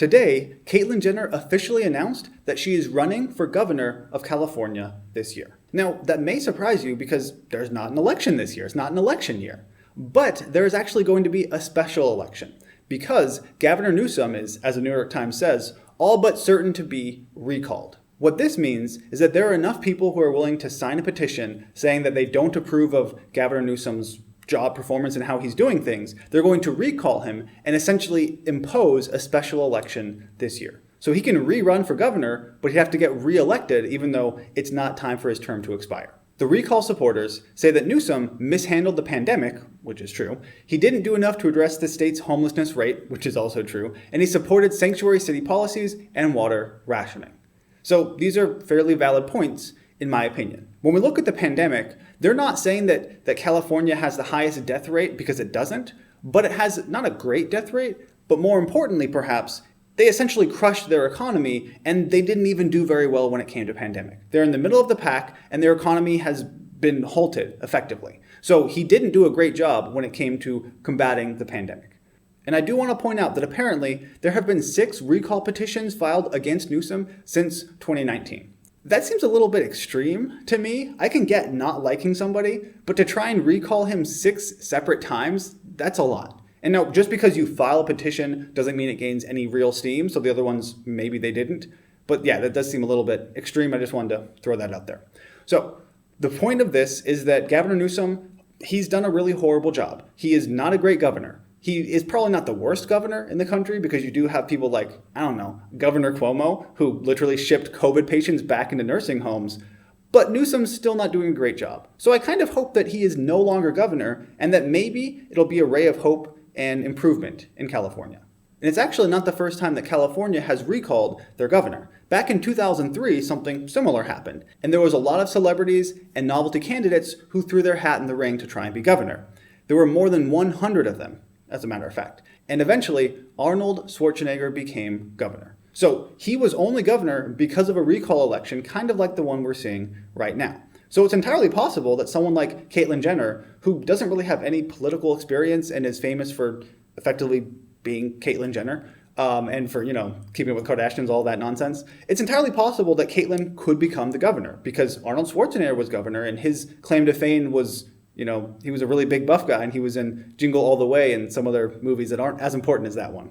Today, Caitlyn Jenner officially announced that she is running for governor of California this year. Now, that may surprise you because there's not an election this year. It's not an election year. But there is actually going to be a special election because Gavin Newsom is, as the New York Times says, all but certain to be recalled. What this means is that there are enough people who are willing to sign a petition saying that they don't approve of Gavin Newsom's job performance and how he's doing things. They're going to recall him and essentially impose a special election this year. So he can rerun for governor, but he'd have to get reelected even though it's not time for his term to expire. The recall supporters say that Newsom mishandled the pandemic, which is true. He didn't do enough to address the state's homelessness rate, which is also true. And he supported sanctuary city policies and water rationing. So these are fairly valid points, in my opinion. When we look at the pandemic, they're not saying that California has the highest death rate because it doesn't, but it has not a great death rate, but more importantly, perhaps, they essentially crushed their economy and they didn't even do very well when it came to pandemic. They're in the middle of the pack and their economy has been halted effectively. So he didn't do a great job when it came to combating the pandemic. And I do want to point out that apparently there have been 6 recall petitions filed against Newsom since 2019. That seems a little bit extreme to me. I can get not liking somebody, but to try and recall him 6 separate times, that's a lot. And now, just because you file a petition doesn't mean it gains any real steam, so the other ones, maybe they didn't. But yeah, that does seem a little bit extreme. I just wanted to throw that out there. So the point of this is that Gavin Newsom, he's done a really horrible job. He is not a great governor. He is probably not the worst governor in the country because you do have people like, I don't know, Governor Cuomo, who literally shipped COVID patients back into nursing homes. But Newsom's still not doing a great job. So I kind of hope that he is no longer governor and that maybe it'll be a ray of hope and improvement in California. And it's actually not the first time that California has recalled their governor. Back in 2003, something similar happened. And there was a lot of celebrities and novelty candidates who threw their hat in the ring to try and be governor. There were more than 100 of them, as a matter of fact. And eventually, Arnold Schwarzenegger became governor. So he was only governor because of a recall election, kind of like the one we're seeing right now. So it's entirely possible that someone like Caitlyn Jenner, who doesn't really have any political experience and is famous for effectively being Caitlyn Jenner, and for, keeping with Kardashians, all that nonsense, it's entirely possible that Caitlyn could become the governor because Arnold Schwarzenegger was governor and his claim to fame was, he was a really big buff guy and he was in Jingle All the Way and some other movies that aren't as important as that one.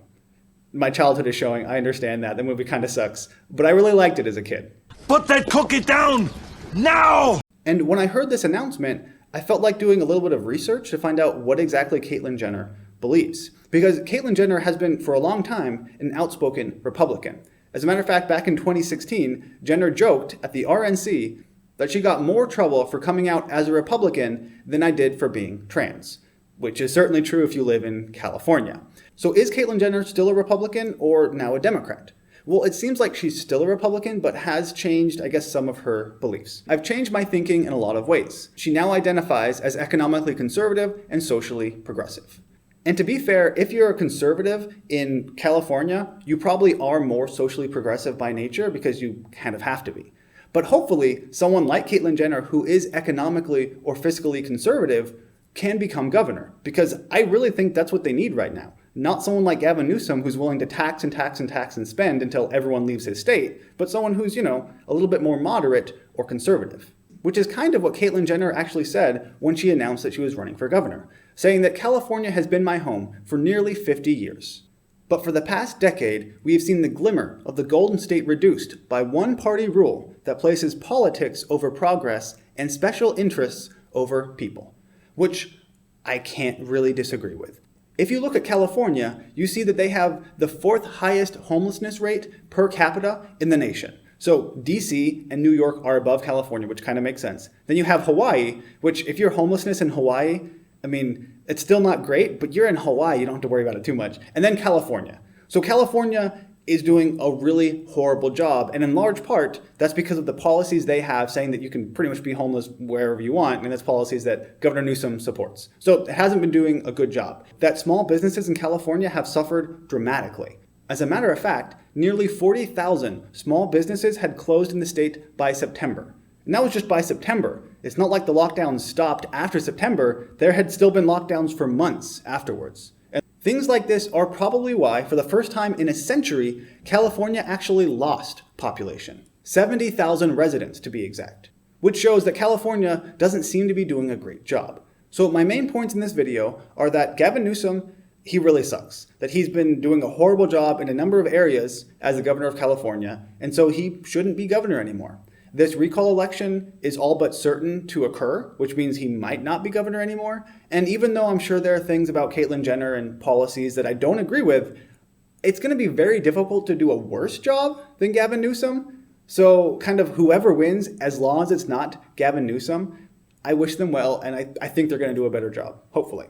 My childhood is showing, I understand that. The movie kind of sucks, but I really liked it as a kid. Put that cookie down now! And when I heard this announcement, I felt like doing a little bit of research to find out what exactly Caitlyn Jenner believes. Because Caitlyn Jenner has been, for a long time, an outspoken Republican. As a matter of fact, back in 2016, Jenner joked at the RNC that she got more trouble for coming out as a Republican than I did for being trans, which is certainly true if you live in California. So is Caitlyn Jenner still a Republican or now a Democrat? Well, it seems like she's still a Republican, but has changed, I guess, some of her beliefs. I've changed my thinking in a lot of ways. She now identifies as economically conservative and socially progressive. And to be fair, if you're a conservative in California, you probably are more socially progressive by nature because you kind of have to be. But hopefully, someone like Caitlyn Jenner, who is economically or fiscally conservative, can become governor. Because I really think that's what they need right now. Not someone like Gavin Newsom who's willing to tax and tax and tax and spend until everyone leaves his state, but someone who's, a little bit more moderate or conservative. Which is kind of what Caitlyn Jenner actually said when she announced that she was running for governor, saying that California has been my home for nearly 50 years. But for the past decade, we have seen the glimmer of the Golden State reduced by one-party rule that places politics over progress and special interests over people, which I can't really disagree with. If you look at California, you see that they have the 4th highest homelessness rate per capita in the nation. So DC and New York are above California, which kind of makes sense. Then you have Hawaii, which if you're homelessness in Hawaii, it's still not great, but you're in Hawaii, you don't have to worry about it too much. And then California. So California is doing a really horrible job. And in large part, that's because of the policies they have saying that you can pretty much be homeless wherever you want. And that's policies that Governor Newsom supports. So it hasn't been doing a good job. That small businesses in California have suffered dramatically. As a matter of fact, nearly 40,000 small businesses had closed in the state by September. And that was just by September. It's not like the lockdowns stopped after September. There had still been lockdowns for months afterwards. And Things like this are probably why, for the first time in a century, California actually lost population. 70,000 residents to be exact, which shows that California doesn't seem to be doing a great job. So my main points in this video are that Gavin Newsom, he really sucks. That he's been doing a horrible job in a number of areas as the governor of California, and so he shouldn't be governor anymore. This recall election is all but certain to occur, which means he might not be governor anymore. And even though I'm sure there are things about Caitlyn Jenner and policies that I don't agree with, it's going to be very difficult to do a worse job than Gavin Newsom. So kind of whoever wins, as long as it's not Gavin Newsom, I wish them well, and I think they're going to do a better job, hopefully.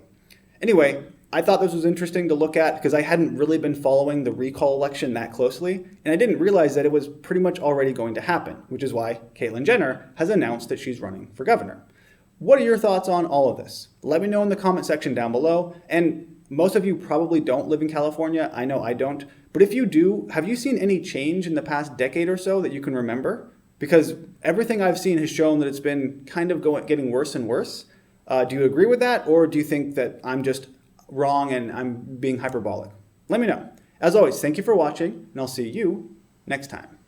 Anyway, I thought this was interesting to look at because I hadn't really been following the recall election that closely, and I didn't realize that it was pretty much already going to happen, which is why Caitlyn Jenner has announced that she's running for governor. What are your thoughts on all of this? Let me know in the comment section down below, and most of you probably don't live in California. I know I don't, but if you do, have you seen any change in the past decade or so that you can remember? Because everything I've seen has shown that it's been kind of getting worse and worse. Do you agree with that, or do you think that I'm just wrong and I'm being hyperbolic? Let me know. As always, thank you for watching, and I'll see you next time.